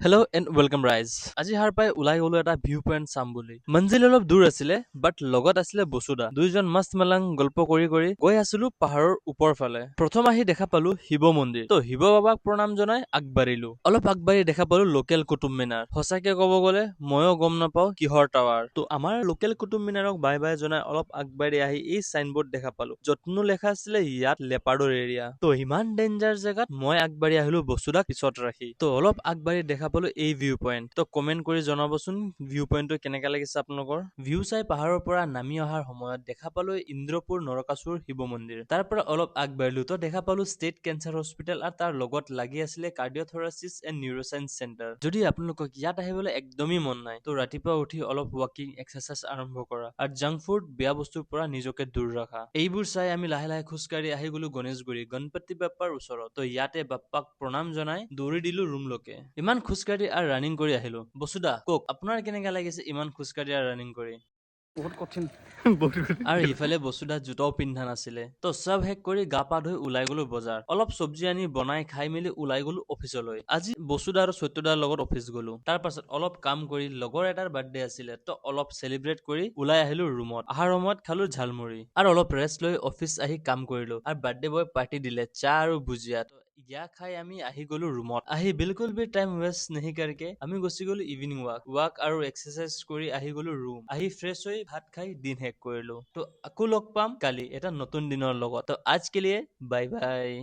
Hello' and welcome ৰাইজ। আজি সাৰ পাই ওলাই গলো এটা ভিউ পইণ্ট চাম বুলি। মঞ্জিল অলপ দূৰ আছিলে, বাট লগত আছিলে বসুদা। দুইজন মস্ত মালাং গল্প কৰি গৈ আছিলো পাহাৰৰ ওপৰ ফালে। প্ৰথম আহি দেখা পালো শিৱ মন্দিৰ। তো শিৱ বাবাক প্ৰণাম জনাই আগবাঢ়িলো। অলপ আগবাঢ়ি দেখা পালো লোকেল কুটুব মিনাৰ। সঁচাকে ক'ব গ'লে ময়ো গম নাপাও কিহৰ টাৱাৰ। তো আমাৰ লোকেল কুটুব মিনাৰক বাই বাই জনাই অলপ আগবাঢ়ি আহি এই চাইনবোৰ্ড দেখা পালো, য'তনো লেখা আছিলে ইয়াত লেপাৰ্ডৰ এৰিয়া। তো ইমান ডেঞ্জাৰ জেগাত মই আগবাঢ়ি আহিলো বসুদাক পিছত ৰাখি। তো অলপ আগবাঢ়ি দেখা পালো এই ভিউ পইণ্ট। তো কমেন্ট কৰি জনাবচোন ভিউ পইণ্টটো কেনেকা লাগিছে আপোনালোকৰ। ভিউ চাই পাহাৰৰ পৰা নামি অহাৰ সময়ত দেখা পালো ইন্দ্ৰপুৰ নৰকাসুৰ শিৱ মন্দিৰ। তাৰ পৰা অলপ আগবাঢ়িলো তো দেখা পালো ষ্টেট কেঞ্চাৰ হস্পিটেল আৰু তাৰ লগত লাগি আছিলে কাৰ্ডিঅ'থৰাচিছ এণ্ড নিউৰ'চাইন্স চেণ্টাৰ। যদি আপোনালোকক ইয়াত আহিবলৈ একদমেই মন নাই তো ৰাতিপুৱা উঠি অলপ ৱাকিং এক্সাৰচাইজ আৰম্ভ কৰা আৰু জাংক ফুড বেয়া বস্তুৰ পৰা নিজকে দূৰ ৰাখা। এইবোৰ চাই আমি লাহে লাহে খোজকাঢ়ি আহি গলো গণেশগুৰি গণপতি বাপ্পাৰ ওচৰত। তো ইয়াতে বাপ্পাক প্ৰণাম জনাই দৌৰি দিলো ৰুমলৈকে। ইমান খোজকাঢ়ি আৰু ৰানিং কৰি আহিলো। বসুদা কওক আপোনাৰ কেনেকা লাগিছে ইমান খোজকাঢ়ি আৰু ৰানিং কৰি? বহুত কঠিন বহুত কঠিন আৰু ইফালে বসুদা জোতাও পিন্ধা নাছিলে। তো চব শেষ কৰি গা পা ধুই ওলাই গলো বজাৰ। অলপ চব্জি আনি বনাই খাই মেলি ওলাই গলো অফিচলৈ। আজি বসুদা আৰু সত্যদাৰ লগত অফিচ গলো। তাৰ পাছত অলপ কাম কৰি লগৰ এটাৰ বাৰ্থডে আছিলে, তো অলপ চেলিব্ৰেট কৰি ওলাই আহিলো ৰুমত। আহাৰ সময়ত খালো ঝালমুড়ি আৰু অলপ ৰেষ্ট লৈ অফিচ আহি কাম কৰিলো। আৰু বাৰ্থডে বয় পাৰ্টি দিলে চাহ আৰু ভুজিয়া। ইয়া খাই আমি আহি গলো ৰুমত। আহি বিলকুল भी টাইম ৱেষ্ট नहीं करके আমি গুচি গলো ইভিনিং ৱাক আৰু এক্সাৰচাইজ কৰি আহি গলো ৰুম। আহি ফ্ৰেছ হৈ ভাত খাই দিন শেষ কৰিলো। তো আকৌ লগ পাম কালি এটা নতুন দিনৰ লগত। তো আজ के लिए বাই বাই।